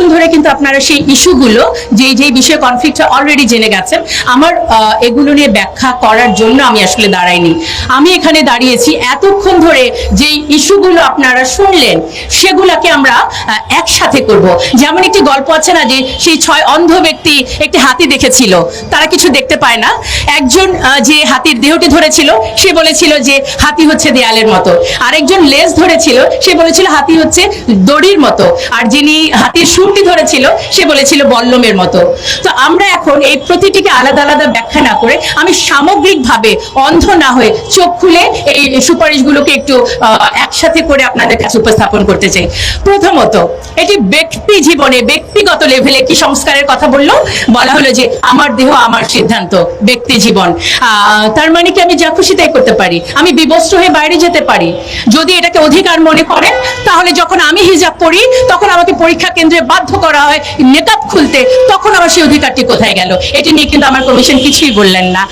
এতক্ষণ ধরে কিন্তু আপনারা সেই ইস্যুগুলো যে বিষয়ে কনফ্লিক্ট অলরেডি জেনে গেছেন। আমার এগুলো নিয়ে ব্যাখ্যা করার জন্য আমি আসলে দাঁড়াইনি। আমি এখানে দাঁড়িয়েছি এতক্ষণ ধরে যে ইস্যুগুলো আপনারা শুনলেন সেগুলোকে আমরা একসাথে করব। যেমন একটি গল্প আছে না, যে সেই 6 অন্ধ ব্যক্তি একটি হাতি দেখেছিল, তারা কিছু দেখতে পায় না। একজন যে হাতির দেহটি ধরেছিল সে বলেছিল যে হাতি হচ্ছে দেয়ালের মতো, আরেকজন লেজ ধরেছিল সে বলেছিল হাতি হচ্ছে দড়ির মতো, আর যিনি হাতির শুঁড়টি ধরেছিল সে বলেছিল বল্লমের মতো। তো আমরা এখন এই প্রতিটিকে আলাদা আলাদা ব্যাখ্যা না করে আমি সামগ্রিকভাবে অন্ধ না হয়ে চোখ খুলে এই সুপারিশগুলোকে একটু একসাথে করে আপনাদের কাছে উপস্থাপন করতে চাই। প্রথমত, এটি ব্যক্তি জীবনে ব্যক্তিগত লেভেলে কি সংস্কারের কথা বলা হলো যে আমার দেহ আমার সিদ্ধান্ত, ব্যক্তি জীবন। তার মানে কি আমি যা খুশি তাই করতে পারি, আমি বিবস্ত্র হয়ে বাইরে যেতে পারি। যদি এটাকে অধিকার মনে করেন তাহলে যখন আমি হিজাব পরি তখন আমাকে পরীক্ষা কেন্দ্রে বাধ্য করা হয় নেকাব খুলতে, তখন আমার সেই অধিকারটি কোথায় গেল? এটি নিয়ে কিন্তু আমার কমিশন কিছুই বললেন না।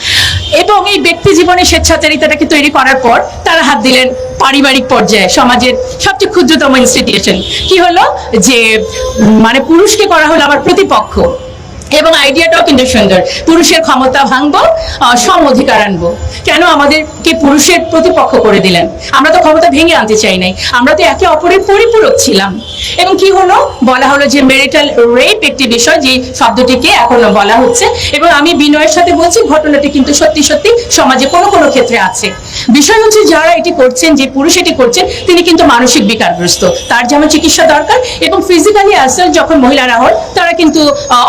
এবং এই ব্যক্তি জীবনে স্বেচ্ছাচারিতাটাকে তৈরি করার পর তারা হাত দিলেন পারিবারিক পর্যায়ে, সমাজের সবচেয়ে ক্ষুদ্রতম ইনস্টিটিউশন। কি হলো যে মানে পুরুষকে করা হলো আমার প্রতিপক্ষ। এবং আইডিয়াটাও কিন্তু সুন্দর, পুরুষের ক্ষমতা ভাঙবো, সম অধিকার আনবো। কেন আমাদেরকে পুরুষের প্রতিপক্ষ করে দিলেন? আমরা তো ক্ষমতা ভেঙে আনতে চাই নাই, আমরা তো একে অপরের পরিপূরক ছিলাম। এবং কি হলো, বলা হলো যে মেরিটাল রেপ একটি বিষয়, যে শব্দটিকে এখনো বলা হচ্ছে। এবং আমি বিনয়ের সাথে বলছি, ঘটনাটি কিন্তু সত্যি সত্যি সমাজে কোনো কোনো ক্ষেত্রে আছে। বিষয় হচ্ছে যারা এটি করছেন, যে পুরুষ এটি করছেন, তিনি কিন্তু মানসিক বিকারগ্রস্ত, তার যেমন চিকিৎসা দরকার। এবং ফিজিক্যালি অ্যাসাল্ট যখন মহিলারা হয় তারা কিন্তু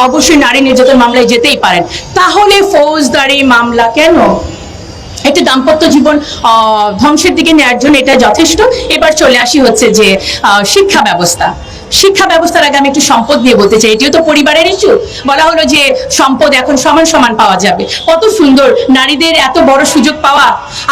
অবশ্যই নারী নির্যাতন মামলায় যেতেই পারেন। তাহলে ফৌজদারি মামলা কেন? একটি দাম্পত্য জীবন ধ্বংসের দিকে নেওয়ার জন্য এটা যথেষ্ট। এবার চলে আসি হচ্ছে যে শিক্ষা ব্যবস্থা। শিক্ষা ব্যবস্থার আগে আমি একটু সম্পদ নিয়ে বলতে চাই, এটিও তো পরিবারের ইস্যু। বলা হলো যে সম্পদ এখন সমান সমান পাওয়া যাবে। কত সুন্দর, নারীদের এত বড় সুযোগ পাওয়া।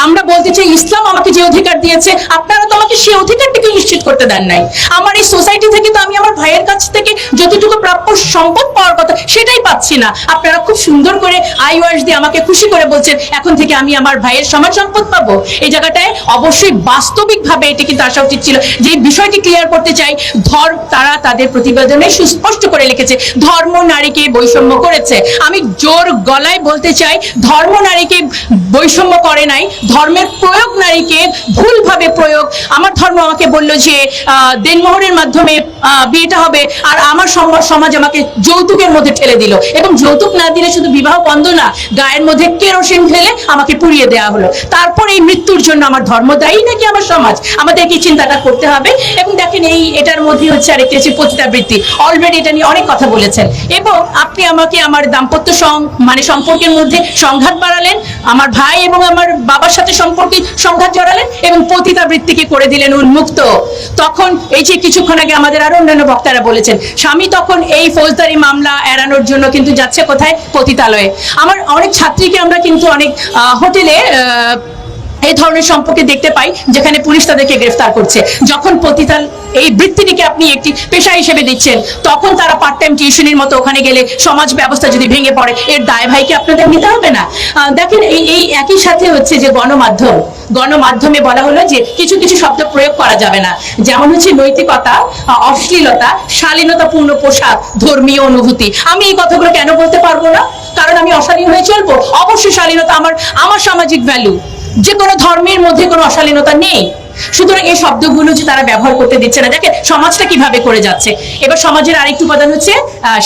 আমরা বলতে চাই ইসলাম আমাকে যে অধিকার দিয়েছে, আপনারা তো আমাকে সেই অধিকারটিকে নিশ্চিত করতে দেন নাই। আমার এই সোসাইটি থেকে তো আমি আমার ভাইয়ের কাছ থেকে যতটুকু প্রাপ্য সম্পদ পাওয়ার কথা সেটাই পাচ্ছি না। আপনারা খুব সুন্দর করে আইওয়ার্স দিয়ে আমাকে খুশি করে বলছেন এখন থেকে আমি আমার ভাইয়ের সমান সম্পদ পাবো। এই জায়গাটায় অবশ্যই বাস্তবিকভাবে এটি কিন্তু আসা উচিত ছিল। যে বিষয়টি ক্লিয়ার করতে চাই, তারা তাদের প্রতিবেদনে সুস্পষ্ট করে লিখেছে ধর্ম নারীকে বৈষম্য করেছে। আমি জোর গলায় বলতে চাই, ধর্ম নারীকে বৈষম্য করে নাই, ধর্মের প্রয়োগ নারীকে ভুলভাবে প্রয়োগ। আমার ধর্ম আমাকে বললো যে দেনমোহরের মাধ্যমে বিয়েটা হবে, আর আমার সমাজ আমাকে যৌতুকের মধ্যে ঠেলে দিল। এবং যৌতুক না দিলে শুধু বিবাহ বন্ধ না, গায়ের মধ্যে কেরোসিন ঢেলে আমাকে পুড়িয়ে দেওয়া হলো। তারপর এই মৃত্যুর জন্য আমার ধর্ম দায়ী নাকি আমার সমাজ? আমাদের কি চিন্তাটা করতে হবে। এবং দেখেন এটার মধ্যে হচ্ছে আরেকটি হচ্ছে পতিতাবৃত্তি। অলরেডি এটা নিয়ে অনেক কথা বলেছেন। এবং আপনি আমাকে আমার দাম্পত্য সম্পর্কের মধ্যে সংঘাত বাড়ালেন, আমার ভাই এবং আমার বাবার সাথে সম্পর্কে সংঘাত জড়ালেন, এবং পতিতাবৃত্তিকে করে দিলেন উন্মুক্ত। তখন এই যে কিছুক্ষণ আগে আমাদের আরো অন্যান্য বক্তারা বলেছেন, স্বামী তখন এই ফৌজদারি মামলা এড়ানোর জন্য কিন্তু যাচ্ছে কোথায়? পতিতালয়ে। আমার অনেক ছাত্রীকে আমরা কিন্তু অনেক হোটেলে এই ধরনের সম্পর্কে দেখতে পাই যেখানে পুলিশ তাদেরকে গ্রেফতার করছে। যখন পতিতাল এই বৃত্তিটিকে আপনি একটি পেশা হিসেবে দিচ্ছেন, তখন তারা পার্ট টাইম টিউশনের মতো ওখানে গেলে সমাজ ব্যবস্থা যদি ভেঙে পড়ে, এর দায় ভাই কি আপনাদের নিতে হবে না? দেখেন এই একই সাথে হচ্ছে যে গণমাধ্যমে বলা হলো যে কিছু কিছু শব্দ প্রয়োগ করা যাবে না, যেমন হচ্ছে নৈতিকতা, অশ্লীলতা, শালীনতাপূর্ণ পোশাক, ধর্মীয় অনুভূতি। আমি এই কথাগুলো কেন বলতে পারবো না? কারণ আমি অশালীন হয়ে চলবো? অবশ্যই শালীনতা আমার সামাজিক ভ্যালু। যে কোনো ধর্মের মধ্যে কোনো অশালীনতা নেই। সুতরাং এই শব্দগুলো যে তারা ব্যবহার করতে দিচ্ছে না, দেখেন সমাজটা কিভাবে করে যাচ্ছে। এবার সমাজের আরেকটি উপাদান হচ্ছে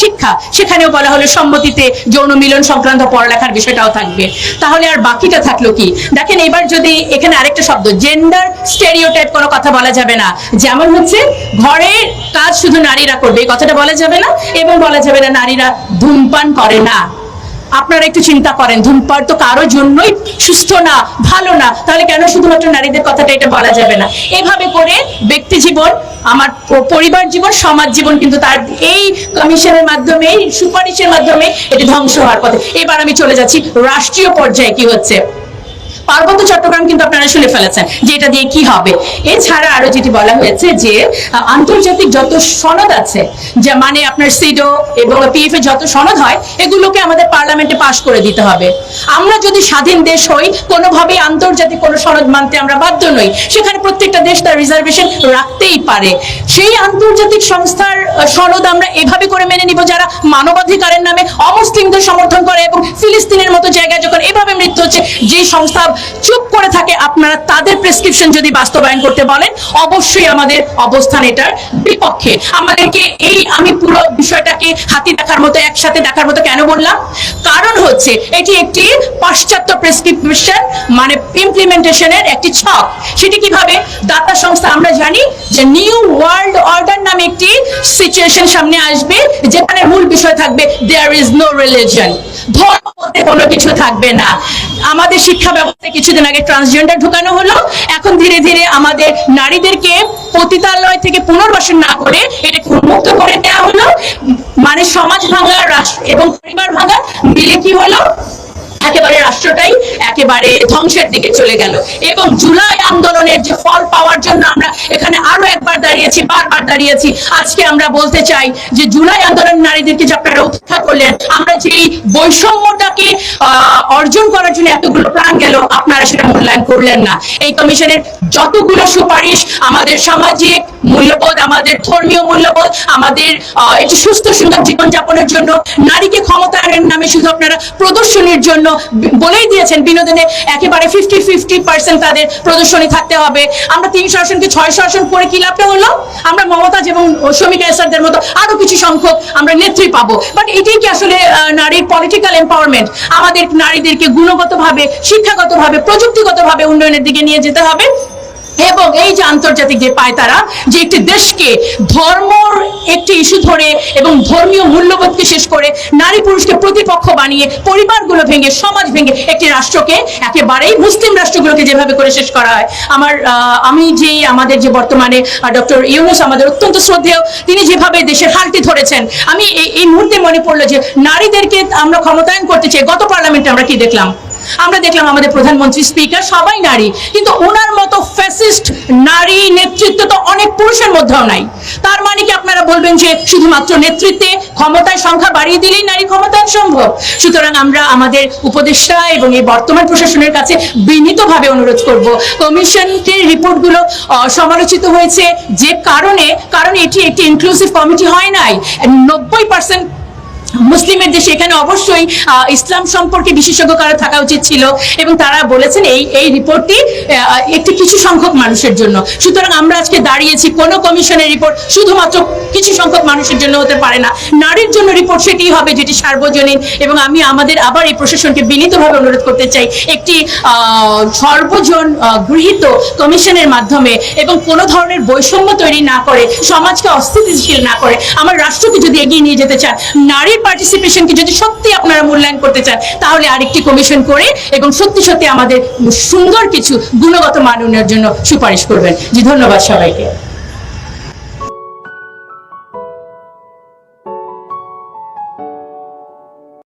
শিক্ষা। সেখানেও বলা হলো সম্মতিতে যৌন মিলন সংক্রান্ত পড়ালেখার বিষয়টাও থাকবে। তাহলে আর বাকিটা থাকলো কি? দেখেন এবার যদি এখানে আরেকটা শব্দ, জেন্ডার স্টেরিওটাইপ, কোনো কথা বলা যাবে না। যেমন হচ্ছে ঘরের কাজ শুধু নারীরা করবে, এই কথাটা বলা যাবে না। এবং বলা যাবে না নারীরা ধূমপান করে না। আপনারা একটু চিন্তা করেন, ধূমপান তো কারো জন্যই সুস্থ না, ভালো না, তাহলে কেন শুধুমাত্র নারীদের কথাটা এটা বলা যাবে না? এভাবে করে ব্যক্তি জীবন, আমার পরিবার জীবন, সমাজ জীবন কিন্তু তার এই কমিশনের মাধ্যমে, সুপারিশের মাধ্যমে এটি ধ্বংস হওয়ার পথে। এবার আমি চলে যাচ্ছি রাষ্ট্রীয় পর্যায়ে কি হচ্ছে। পার্বত্য চট্টগ্রাম কিন্তু আপনারা শুনে ফেলেছেন যে এটা দিয়ে কি হবে। এছাড়া আরো যেটি বলা হয়েছে যে আন্তর্জাতিক যত সনদ আছে, যে মানে আপনার সিডো এবং পিএফ এ যত সনদ হয় এগুলোকে আমাদের পার্লামেন্টে পাশ করে দিতে হবে। আমরা যদি স্বাধীন দেশ হই, কোনোভাবেই আন্তর্জাতিক কোনো সনদ মানতে আমরা বাধ্য নই। সেখানে প্রত্যেকটা দেশ তার রিজার্ভেশন রাখতেই পারে। সেই আন্তর্জাতিক সংস্থার সনদ আমরা এভাবে করে মেনে নিব যারা মানবাধিকারের নামে অমুসলিমদের সমর্থন করে এবং ফিলিস্তিনের মতো জায়গায় যখন এভাবে মৃত্যু হচ্ছে, যে সংস্থা চুপ করে থাকে, আপনারা তাদের প্রেসক্রিপশন যদি বাস্তবায়ন করতে বলেন, অবশ্যই আমাদের অবস্থান এটার বিপক্ষে। আমাদেরকে আমি পুরো বিষয়টাকে হাতি দেখার মতো, একসাথে দেখার মতো কেন বললাম? কারণ হচ্ছে এটি একটি পাশ্চাত্য প্রেসক্রিপশন মানে ইমপ্লিমেন্টেশনের একটি ছক। সেটি কিভাবে? দাতা সংস্থা, আমরা জানি যে নিউ ওয়ার্ল্ড অর্ডার নামে একটি সিচুয়েশন সামনে আসবে, যেখানে মূল বিষয় থাকবে দেয়ার ইজ নো রিলিজন, ধর্ম বলতে কোনো কিছু থাকবে না। আমাদের শিক্ষা ব্যবস্থায় কিছুদিন আগে ট্রান্সজেন্ডার ঢুকানো হলো, এখন ধীরে ধীরে আমাদের নারীদেরকে পতিতালয় থেকে পুনর্বাসন না করে এটাকে উন্মুক্ত করে দেওয়া হলো। মানে সমাজ ভাঙা, রাষ্ট্র এবং পরিবার ভাঙা মিলে কি হলো, একেবারে রাষ্ট্রটাই একেবারে ধ্বংসের দিকে চলে গেল। এবং জুলাই আন্দোলনের যে ফল পাওয়ার জন্য আমরা এখানে আরো একবার দাঁড়িয়েছি, বারবার দাঁড়িয়েছি। আজকে আমরা বলতে চাই যে জুলাই আন্দোলন নারীদেরকে যে আপনারা উপেক্ষা করলেন, আমরা যে বৈষম্যটাকে অর্জন করার জন্য এতগুলো প্রাণ গেল, আপনারা সেটা মূল্যায়ন করলেন না। এই কমিশনের যতগুলো সুপারিশ আমাদের সামাজিক মূল্যবোধ, আমাদের ধর্মীয় মূল্যবোধ, আমাদের একটি সুস্থ সুন্দর জীবনযাপনের জন্য, নারীকে ক্ষমতায়নের নামে শুধু আপনারা প্রদর্শনীর জন্য বলেই দিয়েছেন, বিনোদনে একেবারে 50-50% তাদের প্রদর্শনী থাকতে হবে। আমরা 300 আসনকে 600 আসন করে কি লাভটা হলো? আমরা মমতাজ এবং শমিকা এসারদের মতো আরো কিছু সংখ্যক আমরা নেত্রী পাবো। বাট এটাই কি আসলে নারীর পলিটিক্যাল এম্পাওয়ারমেন্ট? আমাদের নারীদেরকে গুণগতভাবে, শিক্ষাগতভাবে, প্রযুক্তিগতভাবে উন্নয়নের দিকে নিয়ে যেতে হবে। এবং এই যে আন্তর্জাতিক যে পায়তারা, যে একটি দেশকে ধর্মর একটি ইস্যু ধরে এবং ধর্মীয় মূল্যবোধকে শেষ করে নারী পুরুষকে প্রতিপক্ষ বানিয়ে, পরিবারগুলো ভেঙে, সমাজ ভেঙে একটি রাষ্ট্রকে একেবারেই মুসলিম রাষ্ট্রগুলোকে যেভাবে করে শেষ করা হয়। আমি যে আমাদের যে বর্তমানে ডক্টর ইউনূস আমাদের অত্যন্ত শ্রদ্ধেয়, তিনি যেভাবে দেশের হালটি ধরেছেন, আমি এই মুহূর্তে মনে পড়লো যে নারীদেরকে আমরা ক্ষমতায়ন করতে চাই। গত পার্লামেন্টে আমরা কি দেখলাম? আমরা দেখলাম আমাদের প্রধানমন্ত্রী, স্পিকার সবাই নারী, কিন্তু ওনার মতো ফ্যাসিস্ট নারী নেতৃত্ব তো অনেক পুরুষের মধ্যেও নাই। তার মানে কি আপনারা বলবেন যে শুধুমাত্র নেতৃত্বে, ক্ষমতায় সংখ্যা বাড়িয়ে দিলেই নারী ক্ষমতায়ন সম্ভব? সুতরাং আমরা আমাদের উপদেষ্টা এবং এই বর্তমান প্রশাসনের কাছে বিনীতভাবে অনুরোধ করব, কমিশনের রিপোর্টগুলো সমালোচিত হয়েছে যে কারণ এটি একটি ইনক্লুসিভ কমিটি হয় নাই। 90% মুসলিমের দেশে, এখানে অবশ্যই ইসলাম সম্পর্কে বিশেষজ্ঞ কারো থাকা উচিত ছিল, এবং তারা বলেছেন এই রিপোর্টটি একটি কিছু সংখ্যক মানুষের জন্য। সুতরাং আমরা আজকে দাঁড়িয়েছি, কোন কমিশনের রিপোর্ট শুধুমাত্র কিছু সংখ্যক মানুষের জন্য হতে পারে না। নারীর জন্য রিপোর্ট সেটি হবে যেটি সার্বজনীন। এবং আমি আমাদের আবার এই প্রশাসনকে বিনীতভাবে অনুরোধ করতে চাই, একটি সর্বজন গৃহীত কমিশনের মাধ্যমে এবং কোনো ধরনের বৈষম্য তৈরি না করে, সমাজকে অস্থিতিশীল না করে, আমার রাষ্ট্রকে যদি এগিয়ে নিয়ে যেতে চান, নারীর পার্টিসিপেশনকে যদি সত্যি আপনারা মূল্যায়ন করতে চান, তাহলে আরেকটি কমিশন করে এবং সত্যি সত্যি আমাদের সুন্দর কিছু গুণগত মান উন্নয়নের জন্য সুপারিশ করবেন। জি, ধন্যবাদ সবাইকে।